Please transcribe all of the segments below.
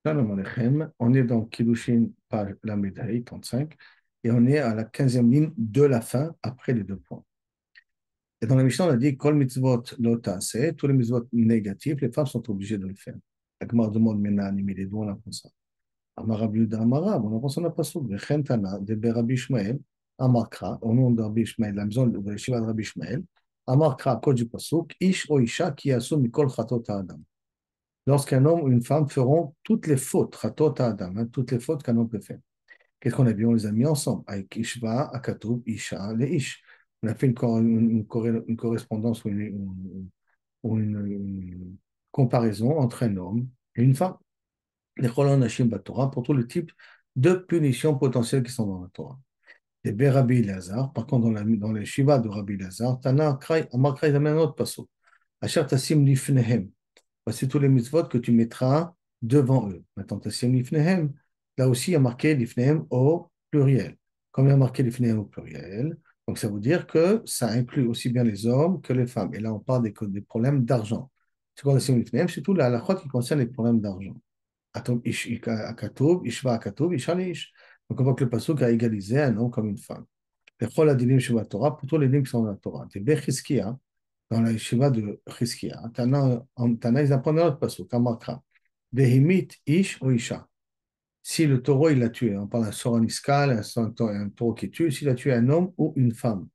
Shalom Aleichem. On est dans Kiddushin, page la médaille 35, et on est à la 15e ligne de la fin, après les deux points. Et dans la Mishnah, on a dit Kol mitzvot lo ta'aseh, tous les mitzvot négatifs, les femmes sont obligées de le faire. La Gemara demande maintenant animer les doigts, on apprend ça. Amar Rabbi Yehuda Amar Rab, on apprend ça, on n'a pas souk. Vechen Tana, de Rabbi Ishmael, Amar Kra, au nom de Rabbi Ishmael, la maison de Yeshiva de Rabbi Ishmael, Amar Kra, code du pasuk, Ish o Isha ki yasu mikol chatot ha'adam. Lorsqu'un homme ou une femme feront toutes les fautes, chatot ha'adam, hein, toutes les fautes qu'un homme peut faire. Qu'est-ce qu'on a vu? On les a mis ensemble avec Ishva, Akatub, Isha, les Ish. On a fait une correspondance ou une comparaison entre un homme et une femme. Les Cholon Hashim Torah pour tout le type de punitions potentielles qui sont dans la Torah. Et B. Rabbi Elazar, par contre, dans les Shiva de Rabbi Elazar, Tana Krai, Amar Krai, il y a un autre passage. Asher Tassim Lifnehem. Voici tous les mitzvot que tu mettras devant eux. Maintenant, Tassim Lifnehem, là aussi, il y a marqué Lifnehem au pluriel. Comme il y a marqué Lifnehem au pluriel, donc ça veut dire que ça inclut aussi bien les hommes que les femmes. Et là, on parle des problèmes d'argent. C'est quoi Tassim Lifnehem? C'est tout la halakha qui concerne les problèmes d'argent. Akatub, Ishva Akatub, Ishalish. Donc on voit que le pasuk a égalisé un homme comme une femme. Lechol adinim sheba Torah, pour tous les dîmes qui sont dans la Torah. Des Bechizkia, dans la yeshiva de Chizkia, Tana, ils apprennent un autre pasuk, Amakra. Behimit ish ou isha. Si le taureau, il l'a tué, on parle d'un sort iskal, un taureau qui tue, s'il a tué un homme ou une femme.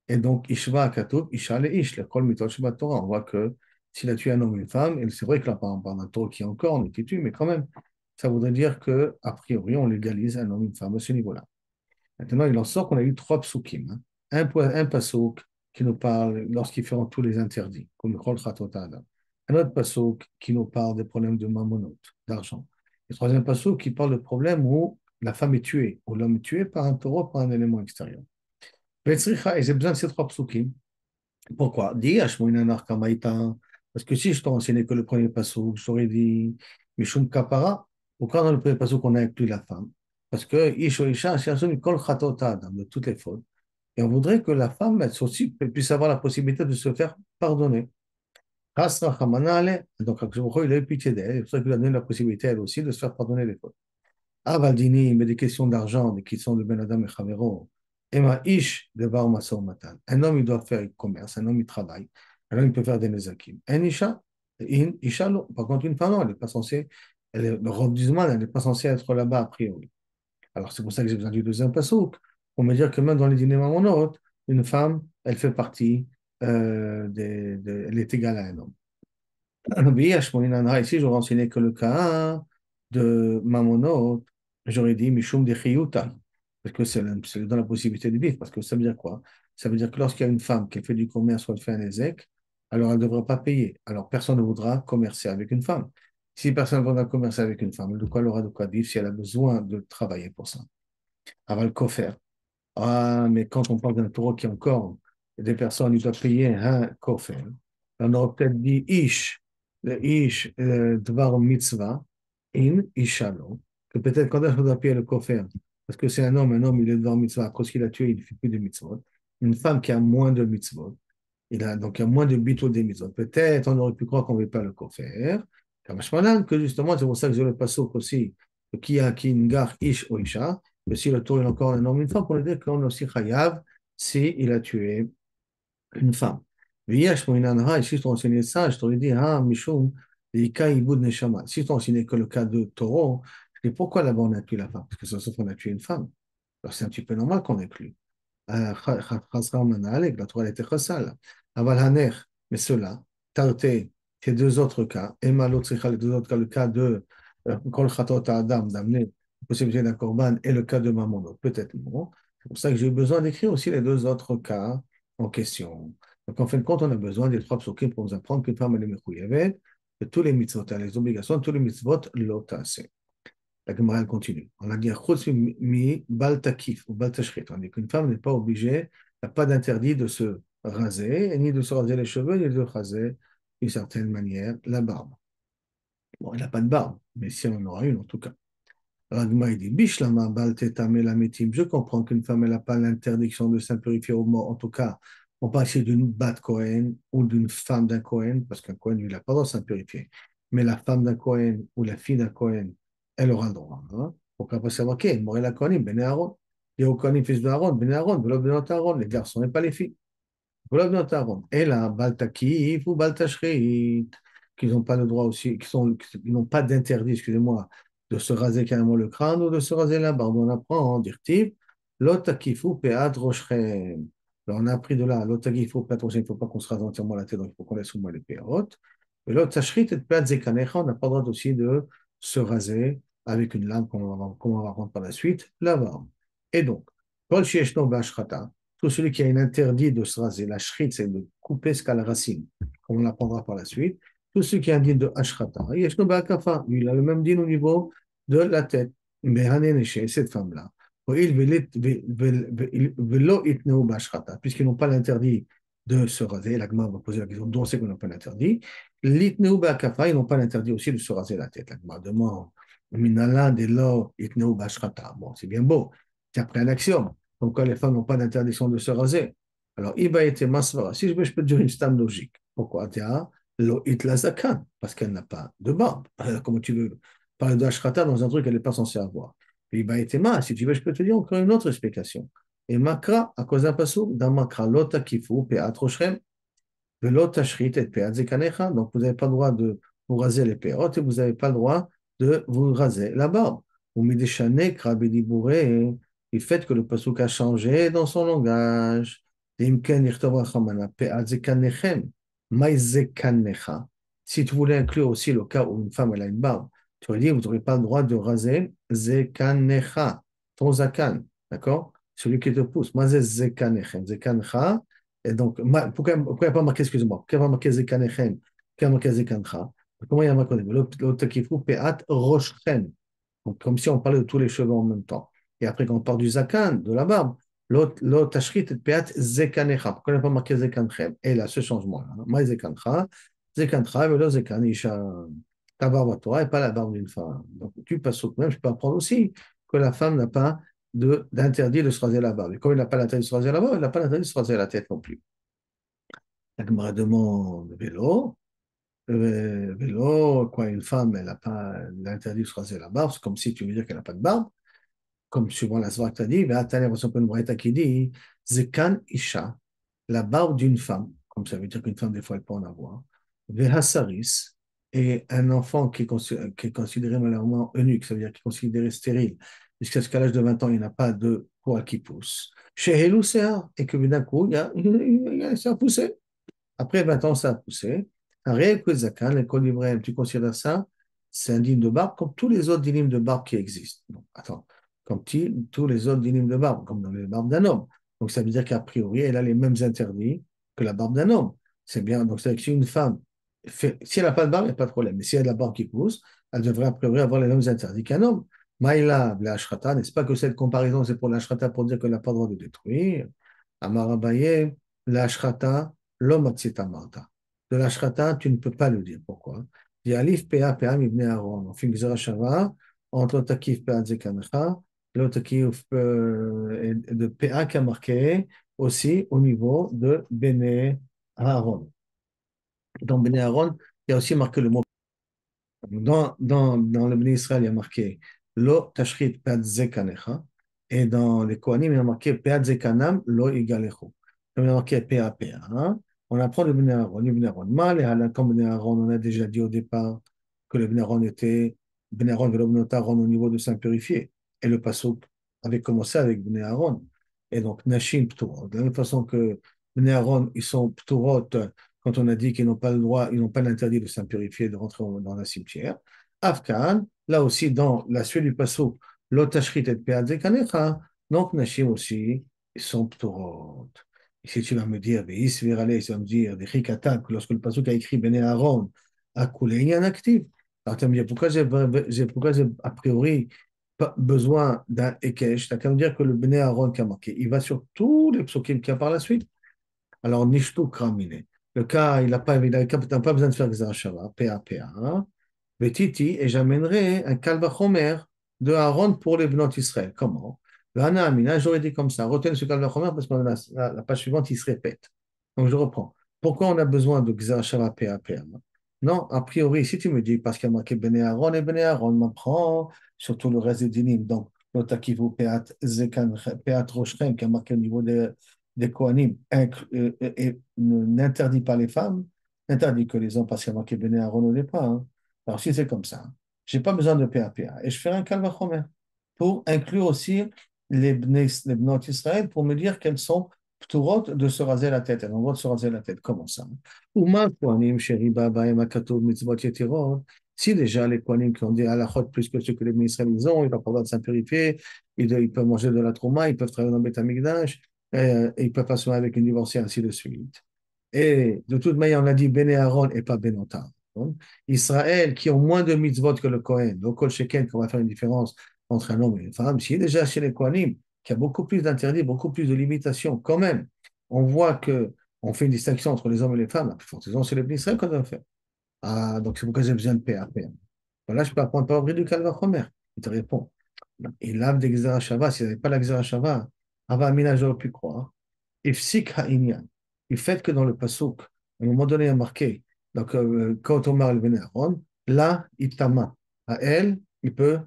Et donc, Ishva Akatub, Isha le Ish, le Kol Mitot Sheba Torah. On voit que s'il a tué un homme ou une femme, et c'est vrai que là, par exemple, un taureau qui est encore, on qui tue, mais quand même, ça voudrait dire que a priori, on légalise un homme ou une femme à ce niveau-là. Maintenant, il en sort qu'on a eu trois psukim, hein. Un pasuk qui nous parle lorsqu'ils feront tous les interdits, comme le Kol Chatot Adam. Un autre pasuk qui nous parle des problèmes de mamonot, d'argent. Le troisième pasuk qui parle de problème où la femme est tuée, ou l'homme est tué par un taureau, par un élément extérieur. Et j'ai besoin de ces trois psukim. Pourquoi? Dis, Ashmoinanar Kamaïta. Parce que si je t'ai enseigné que le premier pasuk, je t'aurais dit Mishum Kapara, pourquoi dans le premier pasuk on a inclus la femme? Parce que Isho Isha, Shiasum, Kol Chatota, de toutes les fautes. Et on voudrait que la femme elle aussi puisse avoir la possibilité de se faire pardonner. Rasra Hamanale, donc il a eu pitié d'elle, c'est pour ça qu'il a donné la possibilité elle aussi de se faire pardonner les fautes. Avaldini, mais des questions d'argent, des questions de Ben Adam et Chavero. Emma Ish de Bar Matan. Un homme, il doit faire du commerce, un homme, il travaille. Un homme, il peut faire des nezakim. Un Isha, Isha, non. Par contre, une femme, non, elle n'est pas censée, le robe d'Isman, elle n'est pas censée être là-bas a priori. Alors, c'est pour ça que j'ai besoin du deuxième passouk, pour me dire que même dans les dîners mamonotes, une femme, elle fait partie, elle est égale à un homme. Ici, j'aurais enseigné que le cas de Mamonot, j'aurais dit Mishum de Chiyuta, parce que c'est dans la possibilité de vivre. Parce que ça veut dire quoi? Ça veut dire que lorsqu'il y a une femme qui fait du commerce ou elle fait un ézec, alors elle ne devra pas payer. Alors personne ne voudra commercer avec une femme. Si personne ne voudra commercer avec une femme, de quoi elle aura de quoi vivre si elle a besoin de travailler pour ça? Aval Kofer. Ah, mais quand on parle d'un taureau qui est encore des personnes, ils doivent payer un kofer. On aurait peut-être dit ish, le ish, dvar mitzvah, in ishalo, que peut-être quand est-ce qu'on doit payer le kofer, parce que c'est un homme, il est dvar mitzvah, à cause qu'il a tué, il ne fait plus de mitzvot. Une femme qui a moins de mitzvot, donc il y a moins de bito des mitzvot. Peut-être on aurait pu croire qu'on ne veut pas le kofer, que justement, c'est pour ça que je le passe aussi, qui a qui une gare ish ou isha, que si le tour est encore un homme, une femme, pour le dire qu'on est aussi chayav si il a tué une femme. V'yesh moinanha, et si je t'ai enseigné ça, je t'aurais dit, ah, mishum, l'ika ibud neshama. Si je t'ai enseigné que le cas de taureau, je dis, pourquoi là-bas on a tué la femme? Parce que ça se trouve qu'on a tué une femme. Alors c'est un petit peu normal qu'on inclue. Chasra manalek, la Torah était chassal. Aval haner, mais cela, tarté, ces deux autres cas, et malotricha, les deux autres cas, le cas de kol chatot adam, d'amener la possibilité d'un korban, et le cas de maman, peut-être non. C'est pour ça que j'ai eu besoin d'écrire aussi les deux autres cas en question. Donc, en fin de compte, on a besoin des trois psukim pour nous apprendre qu'une femme, elle est mechouyavet, de tous les mitzvot, les obligations, tous les mitzvot, l'otase. La Gemara elle continue. On a dit chutz mi bal takif ou bal tashrit. On dit qu'une femme n'est pas obligée, elle n'a pas d'interdit de se raser, ni de se raser les cheveux, ni de raser d'une certaine manière la barbe. Bon, elle n'a pas de barbe, mais si elle en aura une en tout cas. Alors, la Gemara il dit bishlama bal tetame la metim. Je comprends qu'une femme elle n'a pas l'interdiction de s'impurifier au mort. En tout cas, on parle ici d'une bat Cohen ou d'une femme d'un Cohen, parce qu'un Cohen, lui, il n'a pas le droit de s'impurifier. Mais la femme d'un Cohen ou la fille d'un Cohen, elle aura le droit. Hein. Donc après, c'est marqué, Morel la Kohanim, Ben Aaron. Il y a au Kohanim, fils de Aaron, Ben Aaron, Velo Ben Aaron, les garçons et pas les filles. Voilà notre Aaron. Et là, Baltakif ou Baltachrit, qui n'ont pas le droit aussi, qui n'ont pas d'interdit, excusez-moi, de se raser carrément le crâne ou de se raser la barbe. On apprend en dirtiv, Lotakifu peat rochrem. Alors, on a appris de là, Lotakifu peat rochrem, il ne faut pas qu'on se rase entièrement la tête, donc il faut qu'on laisse au moins les pérotes. Et l'Otachrit et peat zekanecha, on n'a pas le droit aussi de se raser avec une lame, comme on va rendre par la suite, la barbe. Et donc, Kol Shieshno Ba'ashrata, tout celui qui a un interdit de se raser, la shrit, c'est de couper ce qu'à la racine, comme on l'apprendra par la suite. Tout celui qui a un din de ashrata, yeshno ba'akafa, il a le même din au niveau de la tête. Mais haneneshe, cette femme-là, puisqu'ils n'ont pas l'interdit de se raser, la Gemara va poser la question, d'où on sait qu'ils n'ont pas l'interdit. L'itneu ba'akafa, ils n'ont pas l'interdit aussi de se raser la tête. La Gemara demande, minala de lo itneu ba'ashrata. Bon, c'est bien beau. Tu as pris un axiome. Donc, quand les femmes n'ont pas d'interdiction de se raser. Alors, Iba était masvara. Si je peux te dire une stam logique. Pourquoi? Lo it la zakan, parce qu'elle n'a pas de barbe. Alors, comment tu veux parler de Ashrata dans un truc qu'elle n'est pas censée avoir? Iba était ma. Si tu veux, je peux te dire encore une autre explication. Et makra, à cause d'un passou, dans makra, lota kifu, peat roshrem, de lota shrit et peat zekanecha. Donc, vous n'avez pas le droit de vous raser les pérotes et vous n'avez pas le droit de vous raser la barbe. Ou mideshane, krabi bourré, du fait que le pasuk a changé dans son langage. Si tu voulais inclure aussi le cas où une femme elle a une barbe, tu aurais dit, vous n'aurez pas le droit de raser zekanecha, ton zakan, d'accord? Celui qui te pousse. Mazé zekanechem, zekanecha. Et donc, pourquoi il n'y a pas marqué, excusez-moi, pourquoi il n'y a pas marqué zekanechem, pourquoi il y a marqué zekancha? Comment il y a marqué? L'autre qui fout, peat roshchem. Donc, comme si on parlait de tous les cheveux en même temps. Et après, quand on parle du zakan, de la barbe, l'autre tashrit et peat zekanecha. Pourquoi il n'y a pas marqué zekanchem? Et là, ce changement-là. Ma zekancha, zekancha, velo zekan, isha. Ta barbe à toi et pas la barbe d'une femme. Donc, tu passes au même, je peux apprendre aussi que la femme n'a pas d'interdit de se raser la barbe. Et comme il n'a pas l'interdit de se raser la barbe, il n'a pas l'interdit de se raser la tête non plus. La Gemara demande vélo. Vélo, quoi, une femme, elle n'a pas l'interdit de se raser la barbe, c'est comme si tu veux dire qu'elle n'a pas de barbe. Comme souvent la Svara t'a dit, une braïta qui dit, Zekan Isha, la barbe d'une femme, comme ça veut dire qu'une femme, des fois, elle peut en avoir. Vehasaris, et un enfant qui est considéré malheureusement eunuque, ça veut dire qu'il est considéré stérile, jusqu'à l'âge de 20 ans, il n'a pas de poids qui pousse. Chez Helusea, et que d'un coup, ça a poussé. Après 20 ans, ça a poussé. Un réel Zakan, l'école d'Ibrahim, tu considères ça, c'est un dîme de barbe comme tous les autres dynimes de barbe qui existent. Donc, attends, comme tous les autres dynimes de barbe, comme dans les barbes d'un homme. Donc, ça veut dire qu'a priori, elle a les mêmes interdits que la barbe d'un homme. C'est bien. Donc, c'est que si une femme si elle n'a pas de barbe, il n'y a pas de problème. Mais si elle a la barbe qui pousse, elle devrait a priori avoir les mêmes interdits qu'un homme. Maïla, la ashrata, n'est-ce pas que cette comparaison, c'est pour la ashrata pour dire qu'elle n'a pas le droit de détruire? Amarabaye, la ashrata, l'homme marta. De la shrata, tu ne peux pas le dire. Pourquoi? Il y a alif pa mibne Aaron. On fait une shava entre takif pa zekanecha, le takif de pa qui a marqué aussi au niveau de bene Aaron. Dans bene Aaron, il y a aussi marqué le mot. Dans le Béni Israël, il y a marqué lo tashrit pa zekanecha. Et dans les Kohanim, il y a marqué pa zekanam lo igalechu. Comme il y a marqué pa. Hein? On apprend le Bnei Aaron. Le Bnei Aaron mal, et comme Bnei Aaron, on a déjà dit au départ que le Bnei Aaron était Bnei Aaron velo bnot Aaron au niveau de saint purifié. Et le pasuk avait commencé avec Bnei Aaron. Et donc, Nashim Pturot. De la même façon que Bnei Aaron, ils sont Pturot quand on a dit qu'ils n'ont pas le droit, ils n'ont pas l'interdit de saint purifier, de rentrer dans un cimetière. Afghan, là aussi, dans la suite du pasuk, Lotashrit et Pead Zekanecha, donc Nashim aussi, ils sont Pturot. Et si tu vas me dire, tu vas me dire, que lorsque le pasuk a écrit Bene Aaron, a coulé, il y a un actif. Alors tu vas me dire, pourquoi j'ai a priori pas besoin d'un Ekesh? Tu vas me dire que le Bene Aaron qui a marqué, il va sur tous les psukim qu'il y a par la suite. Alors, Nishtu Kramine. Le cas, il n'a pas besoin de faire Xarashava, PA. Betiti, et j'amènerai un Kalvachomer de Aaron pour les Bnot Israël. Comment? Vana Amina, j'aurais dit comme ça. Retenez ce Kalvachomer parce que la page suivante, il se répète. Donc, je reprends. Pourquoi on a besoin de Xarashava, PA? Non, a priori, si tu me dis, parce qu'il y a marqué Bene Aaron et Bene Aaron m'apprend sur tout le reste des dynimes. Donc, l'otakivu peat zekan peat roshrem, qui a marqué au niveau des Kohanim, et n'interdit pas les femmes, n'interdit que les hommes, parce qu'il y a marqué Bene Aaron au départ. Hein. Alors, si c'est comme ça, j'ai pas besoin de PA. Et je ferai un kalvachomer pour inclure aussi les Bnot Israël, pour me dire qu'elles sont pturotes de se raser la tête. Elles ont le droit de se raser la tête. Comment ça? Uma Kohanim, Sheriba, Baem, Akatou, Mitzvot, Yetirot. Si déjà les Kohanim qui ont des halachot plus que ce que les ministres ils ont, ils n'ont pas le droit de s'impurifier, ils peuvent manger de la trauma, ils peuvent travailler dans le Beth Amikdash, et ils peuvent pas se marier avec une divorcée, ainsi de suite. Et de toute manière, on a dit Bene Aaron et pas Benota. Israël, qui ont moins de mitzvot que le Kohen, le Kol Sheken, qu'on va faire une différence entre un homme et une femme, si déjà chez les Kohanim, qui a beaucoup plus d'interdits, beaucoup plus de limitations, quand même, on voit que on fait une distinction entre les hommes et les femmes, la plus forte raison, c'est les Israël qu'on doit faire. Ah, donc c'est pourquoi j'ai besoin de paix. Voilà, je peux apprendre par abri du Calvachomer. Il te répond. Et l'âme d'Exera Shava, s'il n'y avait pas l'Exera Shava, Ava Amina, j'aurais pu croire. Ifsik ha'inyan. Le fait que dans le Pasuk, à un moment donné, il y a marqué, donc, quand Omar le Aaron, là, il tama. À elle, il peut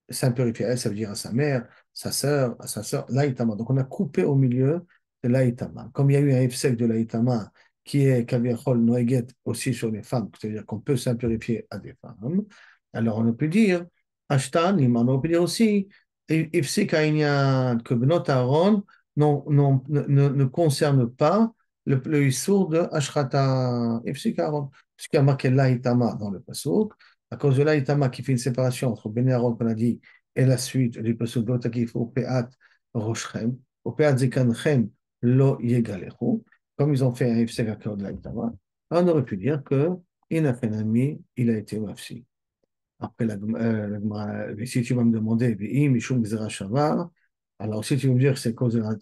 s'impurifier. Elle, ça veut dire à sa mère, sa sœur, à sa sœur, là, il tama. Donc, on a coupé au milieu de l'Aïtama. Comme il y a eu un ifsek de l'Aïtama qui est Kaviachol Noeget aussi sur les femmes, c'est-à-dire qu'on peut s'impurifier à des femmes, alors on peut dire, Ashtan, on peut dire aussi, ifsik ha'inyan, que Benot Aaron, ne concerne pas le issour de Ashrata Ipsikaron. Puisqu'il y a marqué l'Aïtama dans le Passouk, à cause de l'Aïtama qui fait une séparation entre Ben Aaron qu'on a dit et la suite du Passouk d'Otakif au Peat Roshrem, au Peat Zikanchem Lo Yegalechu, comme ils ont fait un Ipsik à cause de l'Aïtama, on aurait pu dire que Inafenami, il a été Mafsi. Après, si tu vas me demander, Mishum Gzera Shava, alors si tu veux me dire que c'est cause de la.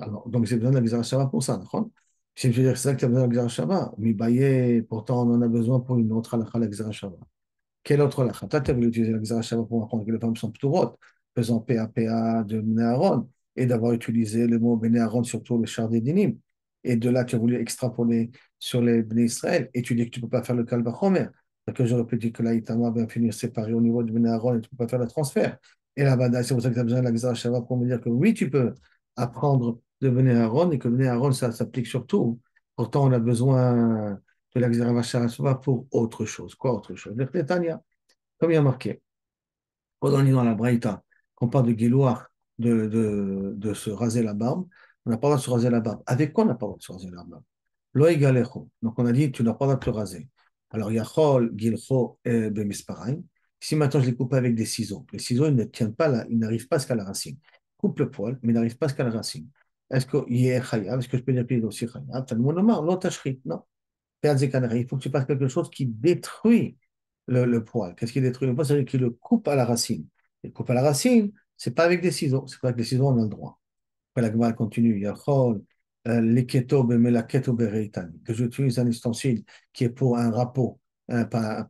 Alors, donc j'ai besoin de la Gzera Shava pour ça, d'accord? Si tu veux dire que c'est ça que tu as besoin de la Gzera Shava, mais pourtant on en a besoin pour une autre halakha, la Gzera Shava. Quelle autre halakha? Toi, tu as voulu utiliser la Gzera Shava pour apprendre que les femmes sont pturotes, faisant PAPA de Bnei Aaron, et d'avoir utilisé le mot Bnei Aaron sur tout le char des dinim. Et de là, tu as voulu extrapoler sur les Bnei Israël, et tu dis que tu ne peux pas faire le Kal Vachomer. Parce que j'aurais pu dire que l'Aïtama va finir séparé au niveau du Bnei Aaron et tu ne peux pas faire le transfert. Et là-bas, c'est pour ça que tu as besoin de la Gzera Shava pour me dire que oui, tu peux apprendre de Bnei Aaron et que Bnei Aaron, ça s'applique sur tout. Pourtant, on a besoin de la Gzera Shava pour autre chose. Quoi autre chose? Le Tanya, comme il y a marqué, quand on est dans la Braïta, qu'on parle de Gilouar, de se raser la barbe, on n'a pas le droit de se raser la barbe. Avec quoi on n'a pas le droit de se raser la barbe? Lo egalecho. Donc on a dit, tu n'as pas le droit de te raser. Alors, Yachol, Gilcho, Bemisparaim. Si maintenant je les coupe avec des ciseaux, les ciseaux, ils ne tiennent pas là, ils n'arrivent pas jusqu'à la racine. Coupe le poil, mais ils n'arrivent pas jusqu'à la racine. Est-ce qu'il est chayav? Est-ce que je peux dire qu'il est aussi chayav? T'as le mot nomar, l'otashrit, non. Il faut que tu fasses quelque chose qui détruit le poil. Qu'est-ce qui détruit le poil? C'est-à-dire qu'il le coupe à la racine. Il coupe à la racine, c'est pas avec des ciseaux. C'est pas avec des ciseaux, on a le droit. Après, la Gemara continue. Yachol, l'iketo bemelaketo bereitani. Que j'utilise un ustensile qui est pour un râpeau,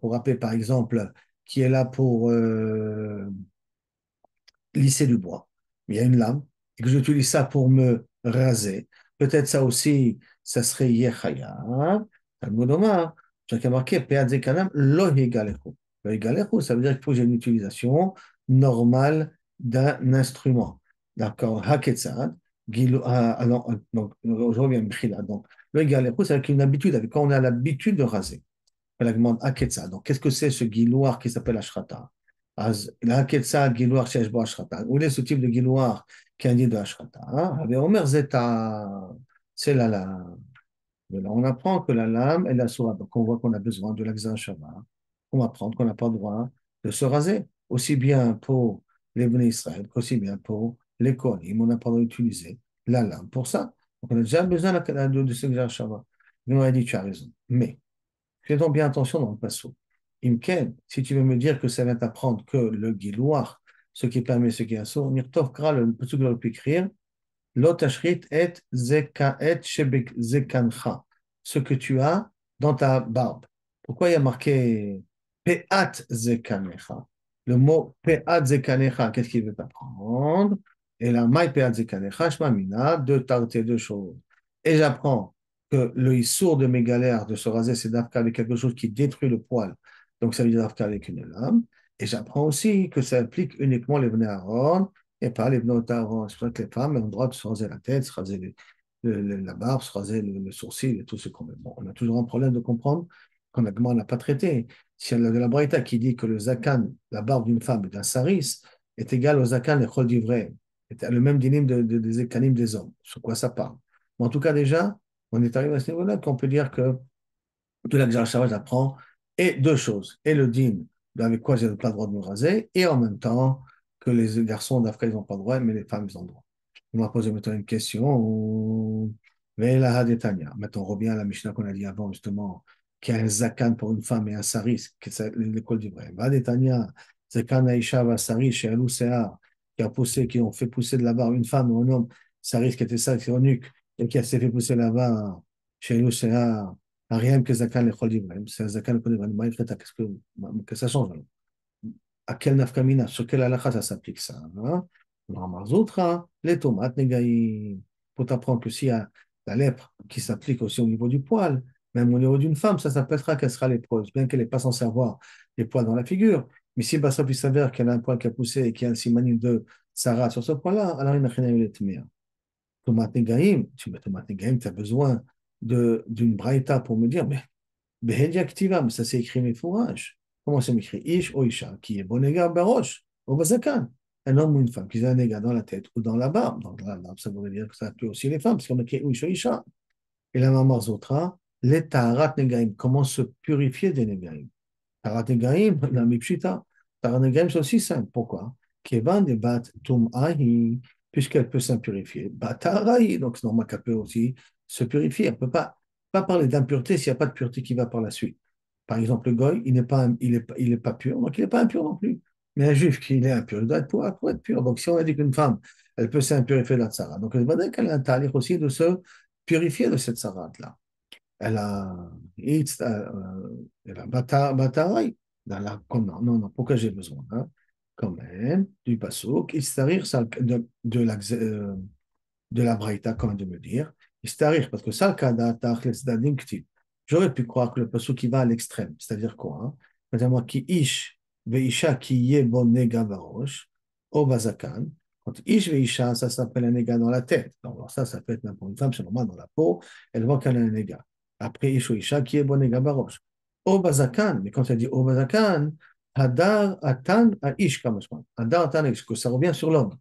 pour râper, par exemple, qui est là pour lisser du bois. Il y a une lame, et que j'utilise ça pour me raser. Peut-être ça aussi, ça serait Yechayav. Talmud Omar, j'ai marqué, Peat Zekanam, lo higalechu. Lo higalechu, ça veut dire qu'il faut que j'ai une utilisation normale d'un instrument. D'accord? Haketzad. Donc, je reviens à donc, le higalechu, c'est avec une habitude, avec quand on a l'habitude de raser. Elle demande Aketsa. Donc, qu'est-ce que c'est ce guiloir qui s'appelle Ashrata? Aketsa, guiloir, shesh bo Ashrata. Où est ce type de guiloir qui indique de Ashrata? Avec Omer Zeta, c'est la lame. Là, on apprend que la lame est la sourate. Donc, on voit qu'on a besoin de l'Axan Shabbat. On apprend qu'on n'a pas le droit de se raser, aussi bien pour les Bnei Israël qu'aussi bien pour les Kohanim. On n'a pas le droit d'utiliser la lame pour ça. Donc, on a déjà besoin de ce Xan Shabbat. Mais on a dit, tu as raison. Mais, fais donc bien attention dans le passo. Imken, si tu veux me dire que ça vient t'apprendre que le guiloir, ce qui permet, ce qui est assourd, Nirtov Kra, le passo que j'aurais pu écrire, L'otashrit et shebek zekancha, ce que tu as dans ta barbe. Pourquoi il y a marqué peat zekanecha? Le mot peat zekanecha, qu'est-ce qu'il veut t'apprendre? Et la maï peat zekanecha, shmamina, deux tartés, deux choses. Et j'apprends que le issour de mes galères de se raser, c'est d'afka avec quelque chose qui détruit le poil. Donc, ça veut dire d'afka avec une lame. Et j'apprends aussi que ça implique uniquement les bnei Aaron et pas les bnei Aaron. C'est pour ça que les femmes ont le droit de se raser la tête, se raser la barbe, se raser le sourcil et tout ce qu'on veut. Bon, on a toujours un problème de comprendre qu'on n'a pas traité. Si on a de la Braïta qui dit que le zakan, la barbe d'une femme et d'un saris, est égal au zakan et chol d'ivraie, est le même dinim des zakanim des hommes. Sur quoi ça parle? Mais en tout cas, déjà, on est arrivé à ce niveau-là qu'on peut dire que de la Gzal apprend et deux choses. Et le din, avec quoi j'ai pas le droit de me raser, et en même temps que les garçons d'Afrique, ils n'ont pas le droit, mais les femmes, ils ont le droit. On m'a posé maintenant une question. Maintenant, on revient à la Mishnah qu'on a dit avant, justement, qu'il y a un zakan pour une femme et un saris, que c'est l'école du vrai. Vadetania, zakan aisha va saris chez Alou Sear, qui ont fait pousser de là-bas une femme ou un homme, saris qui était ça, qui est nuque, et qui s'est fait pousser là-bas chez Alou Sear. Rien que Zakan le Chol d'Ibrahim, c'est un Zakan le Chol d'Ibrahim. Que ça change? Alors à quel nafkamina, sur quelle halakha ça s'applique ça? Hein? Zoutra, les tomates négaï. Pour t'apprendre que s'il y a la lèpre qui s'applique aussi au niveau du poil, même au niveau d'une femme, ça s'appellera qu'elle sera lépreuse, bien qu'elle n'ait pas censé avoir les poils dans la figure. Mais si Bassop il s'avère qu'elle a un poil qui a poussé et qu'il y a un simanime de Sarah sur ce poil-là, alors il n'a rien à eu Tomate Negaim, Tomate Negaim, tu as besoin d'une braïta pour me dire, mais Behedia Ktiva, mais ça c'est écrit mes fourrages. Comment c'est écrit? Ish ou Isha, qui est bonega baroche, au bazakan. Un homme ou une femme qui a un négat dans la tête ou dans la barbe. Dans la barbe, ça voudrait dire que ça peut aussi les femmes, parce qu'on a écrit Ish ou Isha. Et la maman Zotra, les Taharat Negaim, comment se purifier des Negaim. Taharat Negaim, la Mipshita. Taharat Negaim, c'est aussi simple. Pourquoi? Kevan de Bat Tum Ahi, puisqu'elle peut s'impurifier. Bat Taharahi, donc c'est normal qu'elle peut aussi se purifier. Elle ne peut pas parler d'impureté s'il n'y a pas de pureté qui va par la suite. Par exemple, le goy, il n'est pas pur, donc il n'est pas impur non plus. Mais un juif qui est impur, il doit être pour être pur. Donc si on a dit qu'une femme, elle peut s'impurifier de la tzara, donc elle va dire qu'elle a un talir aussi de se purifier de cette tzara-là. Elle a, elle a bataille. Non, non, non, pourquoi j'ai besoin, hein? Quand même, du passouk, il s'arrive de la Braïta, comme de me dire, Istarir, parce que ça, le kada, tachlis, dadim, ktiv. J'aurais pu croire que le passou qui va à l'extrême, c'est-à-dire quoi, hein? C'est-à-dire moi, qui ish, veisha, qui yé bon nega baroche, au bazakan. Quand ish veisha, ça s'appelle un nega dans la tête. Donc, alors ça peut être même pour une femme, c'est normal, dans la peau, elle voit qu'elle a un nega. Après, ish ou isha, qui est bon nega baroche. Au bazakan, mais quand elle dit au bazakan, hadar atan a ish, comme je pense. Hadar atan a ish, que ça revient sur l'homme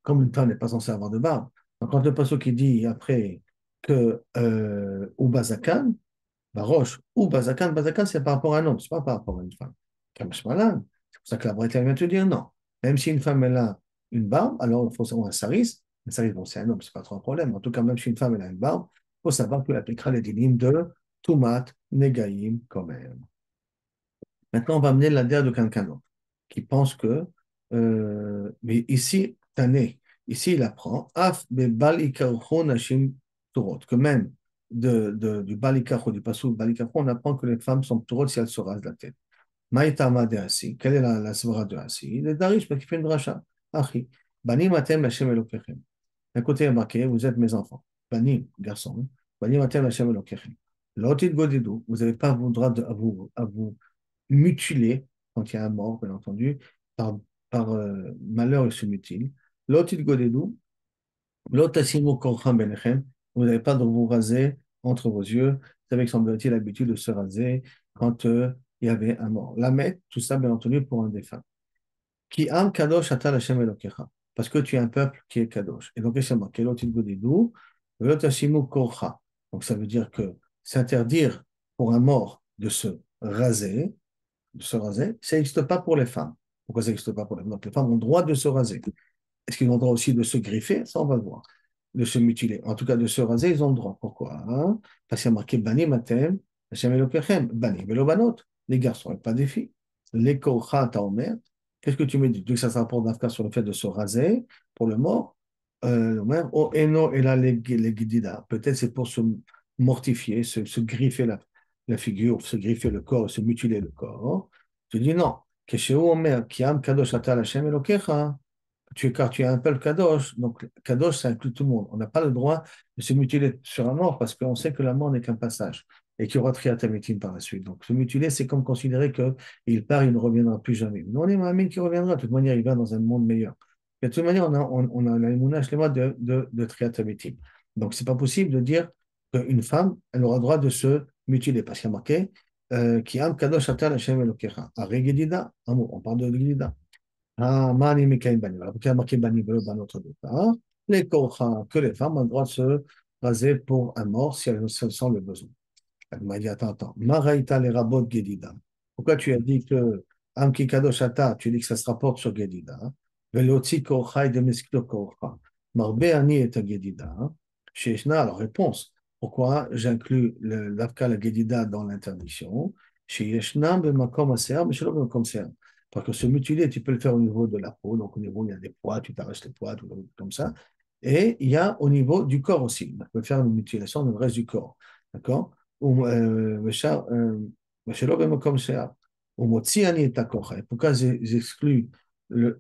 comme une femme n'est pas censée avoir de barbe. Donc, quand le passage qui dit après que Ubazakan, Baroche, Ubazakan, Bazakan, c'est par rapport à un homme, c'est pas par rapport à une femme. Comme je malade. C'est pour ça que la Bretagne vient te dire non. Même si une femme elle a une barbe, alors il faut savoir un saris. Un saris, bon, c'est un homme, c'est pas trop un problème. En tout cas, même si une femme elle a une barbe, il faut savoir qu'elle appliquera les dynimes de Tumat, Negaïm, quand même. Maintenant, on va amener la l'adhère de quelqu'un d'autre qui pense que, mais ici, Tané, ici, il apprend, Af be balikarcho nashim turot, que même du balikarcho, du passou balikarcho, on apprend que les femmes sont turot si elles se rasent la tête. Maïtama de Asi, quelle est la svara de Asi? Il est Darish, mais qui fait une dracha. Achi, banim atem Hashem Elokechem. D'un côté, il y a marqué, vous êtes mes enfants. Banim, garçon. Banim atem Hashem Elokechem. L'autre, godidou, vous n'avez pas le droit à vous mutilé, quand il y a un mort, bien entendu, par malheur, il se mutile. L'autre, il godedou, l'autre, asimu korcham benechem, vous n'avez pas de vous raser entre vos yeux. Vous savez que semble-t-il l'habitude de se raser quand il y avait un mort. La met, tout ça, bien entendu, pour un défunt. Qui am kadosh atal Hashem Elokecha, parce que tu es un peuple qui est kadosh. Et donc, c'est marqué, l'autre, il godedou, l'autre, asimu korcha. Donc, ça veut dire que s'interdire pour un mort de se raser, ça n'existe pas pour les femmes. Pourquoi ça n'existe pas pour les femmes? Donc, les femmes ont le droit de se raser. Est-ce qu'ils ont le droit aussi de se griffer? Ça, on va le voir. De se mutiler. En tout cas, de se raser, ils ont le droit. Pourquoi, hein? Parce qu'il y a marqué Bani Matem, Hashem Elokechem, Bani Velobanot, les garçons et pas des filles. Les Korcha Taomer. Qu'est-ce que tu me dis? Tu que ça se rapporte d'Afka sur le fait de se raser pour le mort? Oh, Eno et là, les Gidida. Peut-être c'est pour se mortifier, se griffer la figure, se griffer le corps, se mutiler le corps. Tu dis non. Keshehu Omer, Kiam Kadosh Ata Hashem Elokecha. car tu as un peu Kadosh, donc Kadosh, ça inclut tout le monde. On n'a pas le droit de se mutiler sur la mort parce qu'on sait que la mort n'est qu'un passage et qu'il y aura Triatamétine par la suite. Donc se mutiler, c'est comme considérer qu'il part, il ne reviendra plus jamais. Mais on est Mahamine qui reviendra. De toute manière, il va dans un monde meilleur. De toute manière, on a la Emouna Shlema de Triatamétine. Donc, c'est pas possible de dire qu'une femme, elle aura le droit de se mutiler parce qu'il y a marqué qui am kadosh ata l'Hashem Elokecha. Aré Gedida, amour, on parle de Gedida. Ah, mani mikaim bani. Voilà, pourquoi il y a marqué bani velo ban autre départ. Les korcha, que les femmes ont le droit de se raser pour un mort si elles en sentent le besoin. Elle m'a dit, attends. Maraïta les rabot Gedida. Pourquoi tu as dit que am ki kadosh ata, tu dis que ça se rapporte sur Gedida. Velotzi korcha et de misklo korcha. Marbe ani et Gedida. Sheshna, alors réponse. Pourquoi j'inclus l'afka la Gedida dans l'interdiction? Chez Yeshna, bemakom aser, mais chez l'autre bemakom ser. Parce que se mutiler, tu peux le faire au niveau de la peau, donc au niveau où il y a des poids, tu t'arraches les poids, tout comme ça. Et il y a au niveau du corps aussi. On peut faire une mutilation du reste du corps. D'accord? ושלא במקום שהיה. הוא מוציא אני את הכוחה. Pourquoi j'exclus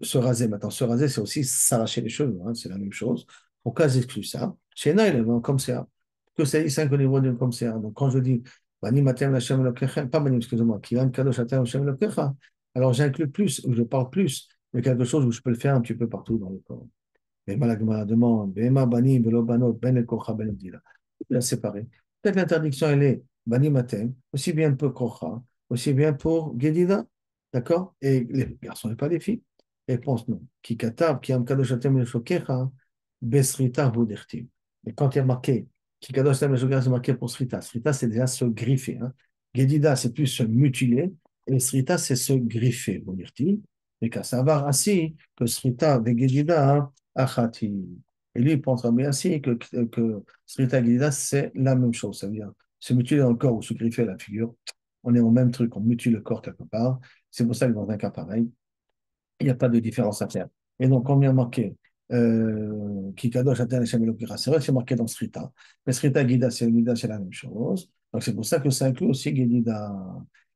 se raser maintenant? Se raser, c'est aussi s'arracher les cheveux, hein, c'est la même chose. Pourquoi j'exclus ça? Chez Naïl, comme ça. Que c'est 5 au niveau d'un comme ça. Donc quand je dis, Bani matem Hashem Elokecha, pas Bani, excusez-moi, qui va kadosh atem Hashem Elokecha, alors j'inclus plus, ou je parle plus de quelque chose où je peux le faire un petit peu partout dans le corps. Mais Malagma demande, Bema Bani, Belo Banot, Ben Ekocha, Ben Dila. Il a séparé. Peut-être l'interdiction, elle est Bani Matem, aussi bien pour Kocha, aussi bien pour Gedida. D'accord? Et les garçons et pas les filles. Réponse non. Qui katab, qui am kadosh atem le shokecha, besrita vudertim. Et quand il y a marqué, qui kadosh atem le shokecha, c'est marqué pour srita. Srita, c'est déjà se griffer. Hein. Gedida, c'est plus se mutiler. Et srita, c'est se griffer, vudertim. Et qu'à savoir ainsi que srita et Gedida, hein, achati. Et lui, il pensera bien ainsi que srita et Gedida, c'est la même chose. Ça veut dire se mutiler dans le corps ou se griffer à la figure. On est au même truc, on mutile le corps quelque part. C'est pour ça que dans un cas pareil, il n'y a pas de différence à faire. Et donc, on vient marquer Kikadosh Aten Hashem Elokira. C'est vrai que c'est marqué dans Srita. Mais Srita, Gida, c'est la même chose. Donc, c'est pour ça que ça inclut aussi Gedida.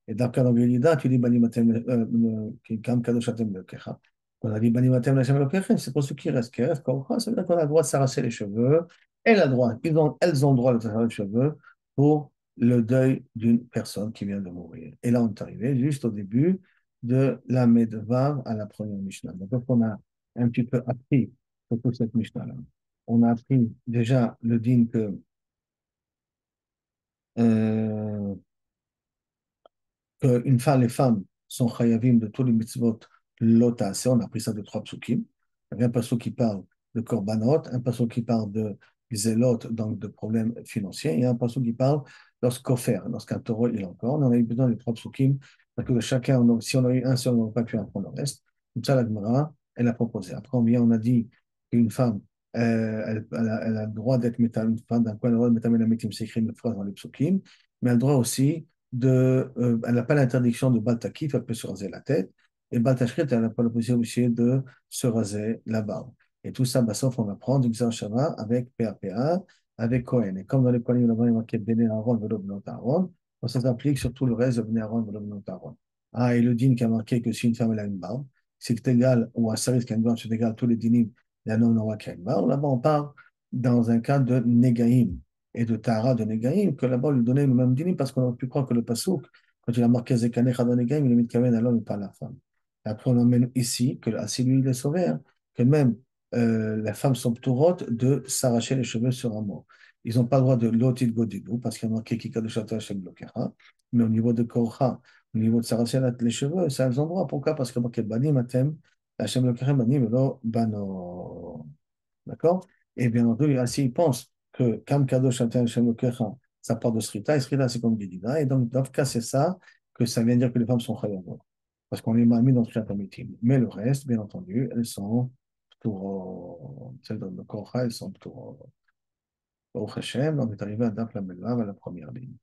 Et dans le cas de Gedida, tu dis Bani Matem, Kam Kadosh Aten Elokira. On a dit Bani Matem Hashem Elokira, c'est pour ceux qui restent. Qui restent, ça veut dire qu'on a le droit de s'arracher les cheveux. Elle a le droit, elles ont le droit de s'arracher les cheveux pour le deuil d'une personne qui vient de mourir. Et là, on est arrivé juste au début de la Medvav à la première Mishnah. Donc, on a un petit peu appris sur toute cette Mishnah-là. On a appris déjà le din que euh, qu'une femme, les femmes sont chayavim de tous les mitzvot lota. On a pris ça de trois psukim. Il y a un pasuk qui parle de korbanot, un pasuk qui parle de zélot, donc de problèmes financiers, et un pasuk qui parle lorsqu'un taureau il est encore. On en a eu besoin des trois psukim, parce que chacun, si on a eu un seul, on n'aurait pas pu apprendre le reste. Comme ça, la Gemara, elle a proposé. Après, on a dit qu'une femme, elle a le droit d'être une femme d'un coin, elle a le droit de métamélamitim, c'est écrit une phrase dans les psukim, mais elle a le droit aussi elle n'a pas l'interdiction de Baltakif, elle peut se raser la tête, et Baltachrit, elle n'a pas la possibilité aussi de se raser la barbe. Et tout ça, bah, sauf on apprend du Xar Shava avec PAPA, avec Cohen. Et comme dans les Kohanim, il y a marqué Bene Aaron, Velo Benot Aaron, donc ça s'applique sur tout le reste de Bene Aaron, Velo Benot Aaron. Ah, et le din qui a marqué que si une femme elle a une barbe, c'est égal, ou un service qui a une barbe, c'est égal à tous les dinim d'un homme noir qui a une barbe. Là-bas, on parle dans un cas de Negaïm et de Tahara de Negaïm, que là-bas, on lui donnait le même dinim parce qu'on aurait pu croire que le Passouk, quand il a marqué Zekanecha de Negaïm, il a mis de Kamen à l'homme et pas à la femme. Et après, on emmène ici, que si lui, il est sauvé, hein, que même les femmes sont ptourotes de s'arracher les cheveux sur un mort. Ils n'ont pas le droit de l'otit godilou parce qu'il y a marqué Kika de Chata Hashem Blokera, mais au niveau de Korcha, au niveau de s'arracher les cheveux, ça, ils ont le droit. Pourquoi? Parce que marqué Banim Atem, Hashem Blokera, Banim, Velo Bano. D'accord? Et bien entendu, ainsi, ils pensent que Kam Kadosh Atem Hashem Blokera, ça part de Srita, et Srita, c'est comme Gedida. Et donc, dans le cas, c'est ça, que ça vient dire que les femmes sont chayavot. Parce qu'on les a mis dans le Srita. Mais le reste, bien entendu, elles sont celles de Korcha, elles sont pour Baruch Hashem, on est arrivé à Daf Lamed Vav, à la première ligne.